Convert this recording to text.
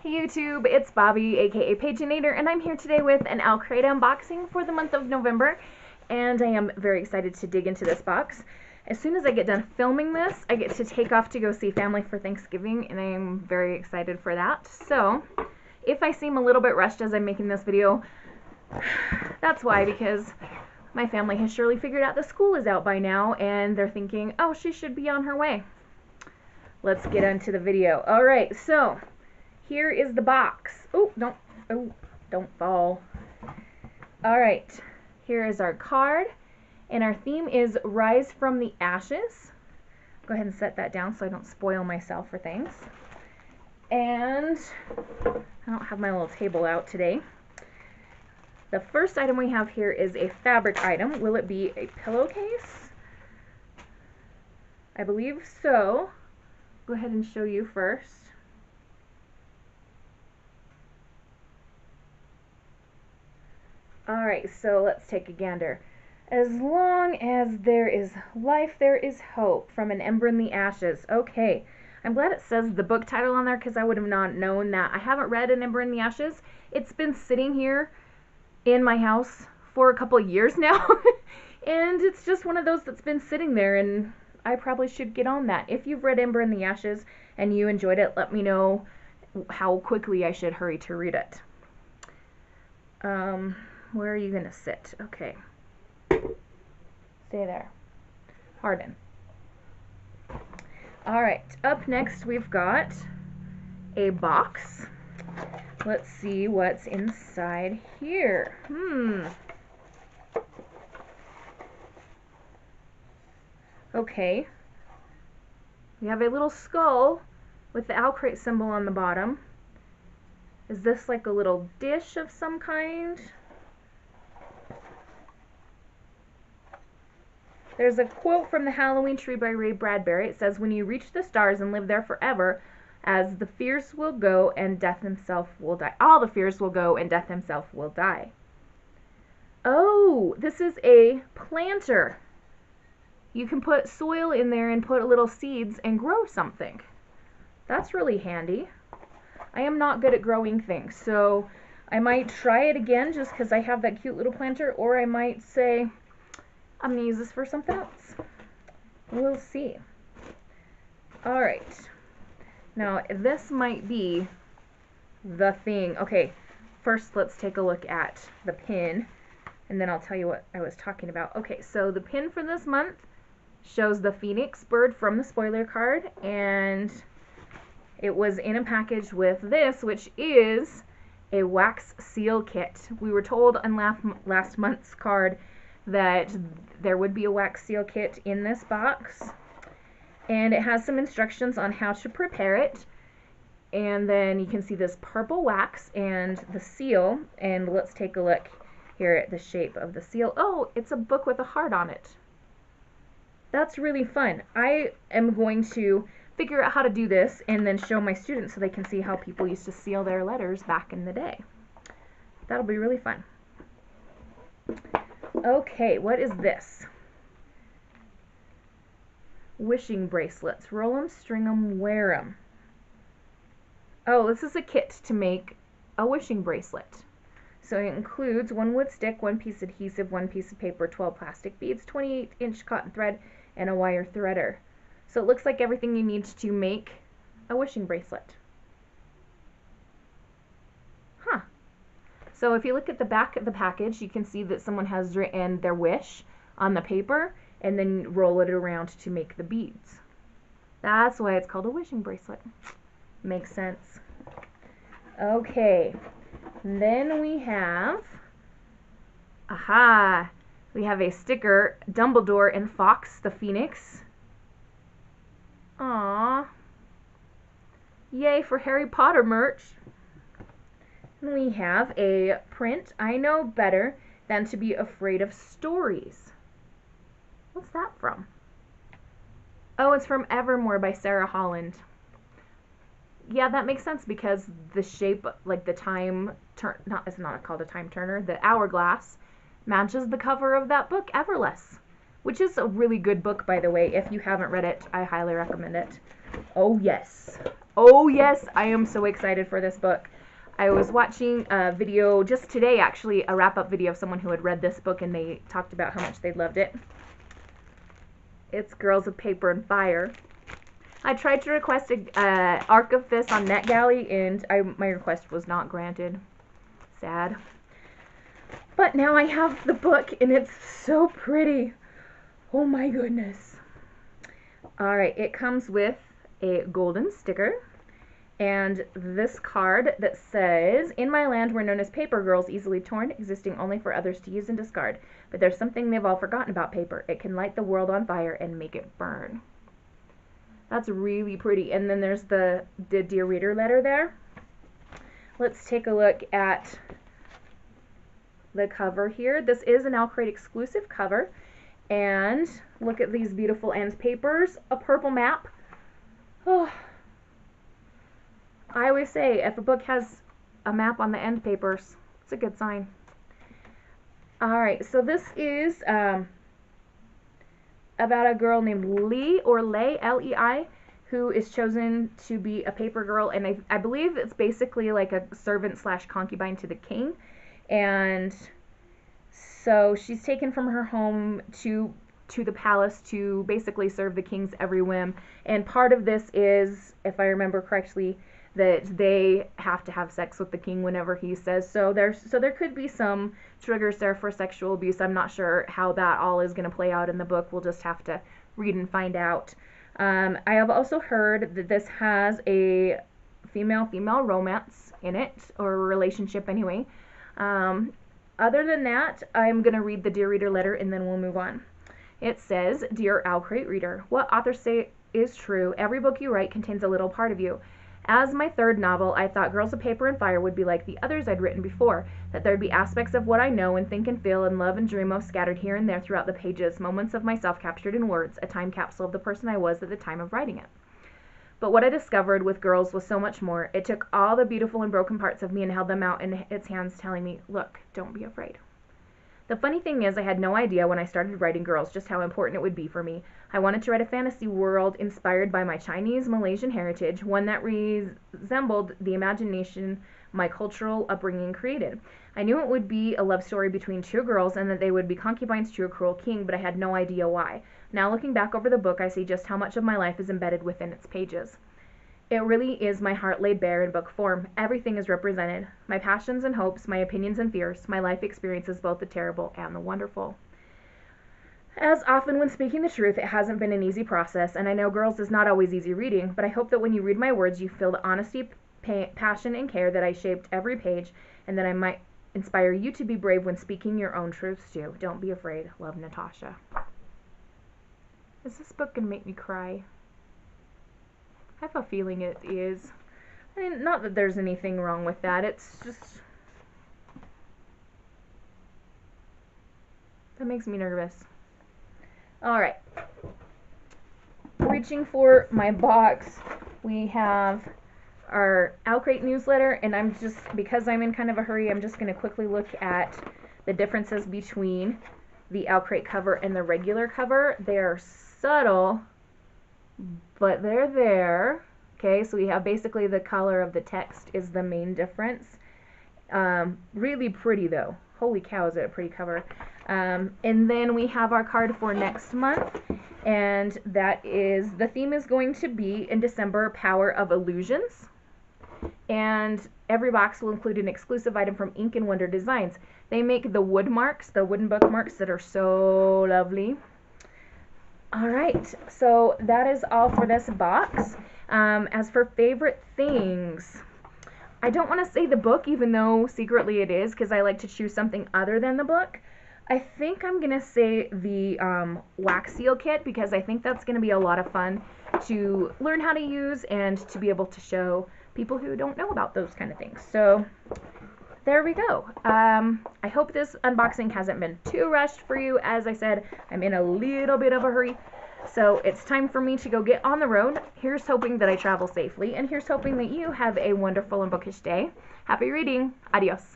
Hey YouTube, it's Bobby, aka Paginator, and I'm here today with an Owlcrate unboxing for the month of November, and I am very excited to dig into this box. As soon as I get done filming this, I get to take off to go see family for Thanksgiving, and I am very excited for that. So, if I seem a little bit rushed as I'm making this video, that's why, because my family has surely figured out the school is out by now, and they're thinking, oh, she should be on her way. Let's get into the video. Alright, so here is the box. Oh, don't fall. Alright, here is our card, and our theme is Rise from the Ashes. Go ahead and set that down so I don't spoil myself for things. And I don't have my little table out today. The first item we have here is a fabric item. Will it be a pillowcase? I believe so. Go ahead and show you first. Alright, so let's take a gander. As long as there is life, there is hope, from An Ember in the Ashes. Okay, I'm glad it says the book title on there because I would have not known that. I haven't read An Ember in the Ashes. It's been sitting here in my house for a couple of years now. And it's just one of those that's been sitting there, and I probably should get on that. If you've read Ember in the Ashes and you enjoyed it, let me know how quickly I should hurry to read it. Where are you going to sit? Okay. Stay there. Harden. Alright, up next we've got a box. Let's see what's inside here. Okay. We have a little skull with the Owlcrate symbol on the bottom. Is this like a little dish of some kind? There's a quote from The Halloween Tree by Ray Bradbury. It says, "When you reach the stars and live there forever, as the fears will go and death himself will die." All the fears will go and death himself will die. Oh, this is a planter. You can put soil in there and put little seeds and grow something. That's really handy. I am not good at growing things, so I might try it again just because I have that cute little planter, or I might say, I'm going to use this for something else. We'll see. Alright. Now, this might be the thing. Okay, first let's take a look at the pin, and then I'll tell you what I was talking about. Okay, so the pin for this month shows the phoenix bird from the spoiler card, and it was in a package with this, which is a wax seal kit. We were told on last month's card that there would be a wax seal kit in this box, and it has some instructions on how to prepare it. And then you can see this purple wax and the seal, and let's take a look here at the shape of the seal. Oh, it's a book with a heart on it. That's really fun. I am going to figure out how to do this and then show my students so they can see how people used to seal their letters back in the day. That'll be really fun. Okay, what is this? Wishing bracelets. Roll them, string them, wear them. Oh, this is a kit to make a wishing bracelet. So it includes 1 wood stick, 1 piece adhesive, 1 piece of paper, 12 plastic beads, 28-inch cotton thread, and a wire threader. So it looks like everything you need to make a wishing bracelet. Huh. So if you look at the back of the package, you can see that someone has written their wish on the paper and then roll it around to make the beads. That's why it's called a wishing bracelet. Makes sense. Okay. And then we have, we have a sticker, Dumbledore and Fox the Phoenix. Aww. Yay for Harry Potter merch. And we have a print, I know better than to be afraid of stories. What's that from? Oh, it's from Evermore by Sarah Holland. Yeah, that makes sense because the shape, like the time turn, it's not called a time turner, the hourglass matches the cover of that book, Everless, which is a really good book, by the way. If you haven't read it, I highly recommend it. Oh yes, Oh yes, I am so excited for this book. I was watching a video just today, actually, a wrap-up video of someone who had read this book, and they talked about how much they loved it. It's Girls of Paper and Fire. I tried to request a Arc of Fists on NetGalley, and my request was not granted. Sad. But now I have the book, and it's so pretty. Oh my goodness. Alright, it comes with a golden sticker and this card that says, "In my land we're known as paper girls, easily torn, existing only for others to use and discard. But there's something they've all forgotten about paper. It can light the world on fire and make it burn." That's really pretty. And then there's the Dear Reader letter there. Let's take a look at the cover here. This is an Owlcrate exclusive cover. And look at these beautiful end papers. A purple map. Oh, I always say if a book has a map on the end papers, it's a good sign. Alright, so this is about a girl named Lee, or Lei, L-E-I, who is chosen to be a paper girl, and I believe it's basically like a servant slash concubine to the king. And so she's taken from her home to the palace to basically serve the king's every whim. And part of this is, if I remember correctly, that they have to have sex with the king whenever he says so. There could be some triggers there for sexual abuse. I'm not sure how that all is going to play out in the book. We'll just have to read and find out. I have also heard that this has a female-female romance in it, or a relationship anyway. Other than that, I'm going to read the Dear Reader letter and then we'll move on. It says, "Dear Owlcrate Reader, what authors say is true. Every book you write contains a little part of you. As my third novel, I thought Girls of Paper and Fire would be like the others I'd written before, that there'd be aspects of what I know and think and feel and love and dream of scattered here and there throughout the pages, moments of myself captured in words, a time capsule of the person I was at the time of writing it. But what I discovered with Girls was so much more. It took all the beautiful and broken parts of me and held them out in its hands, telling me, look, don't be afraid. The funny thing is, I had no idea when I started writing Girls just how important it would be for me. I wanted to write a fantasy world inspired by my Chinese Malaysian heritage, one that resembled the imagination my cultural upbringing created. I knew it would be a love story between two girls and that they would be concubines to a cruel king, but I had no idea why. Now looking back over the book, I see just how much of my life is embedded within its pages. It really is my heart laid bare in book form. Everything is represented. My passions and hopes, my opinions and fears, my life experiences, both the terrible and the wonderful. As often when speaking the truth, it hasn't been an easy process, and I know Girls is not always easy reading, but I hope that when you read my words, you feel the honesty, passion, and care that I shaped every page, and that I might inspire you to be brave when speaking your own truths too. Don't be afraid. Love, Natasha." Is this book gonna make me cry? I have a feeling it is. I mean, not that there's anything wrong with that. It's just... that makes me nervous. Alright. Reaching for my box, we have our Owlcrate newsletter, and I'm just, because I'm in kind of a hurry, I'm just going to quickly look at the differences between the Owlcrate cover and the regular cover. They're subtle, but they're there. Okay, so we have basically the color of the text is the main difference. Really pretty though. Holy cow, is it a pretty cover. And then we have our card for next month, and that is, the theme is going to be in December, Power of Illusions. And every box will include an exclusive item from Ink and Wonder Designs. They make the wood marks, the wooden bookmarks that are so lovely. Alright, so that is all for this box. As for favorite things, I don't want to say the book, even though secretly it is, because I like to choose something other than the book. I think I'm going to say the wax seal kit, because I think that's going to be a lot of fun to learn how to use and to be able to show people who don't know about those kind of things. So there we go. I hope this unboxing hasn't been too rushed for you. As I said, I'm in a little bit of a hurry. So it's time for me to go get on the road. Here's hoping that I travel safely, and here's hoping that you have a wonderful and bookish day. Happy reading. Adios.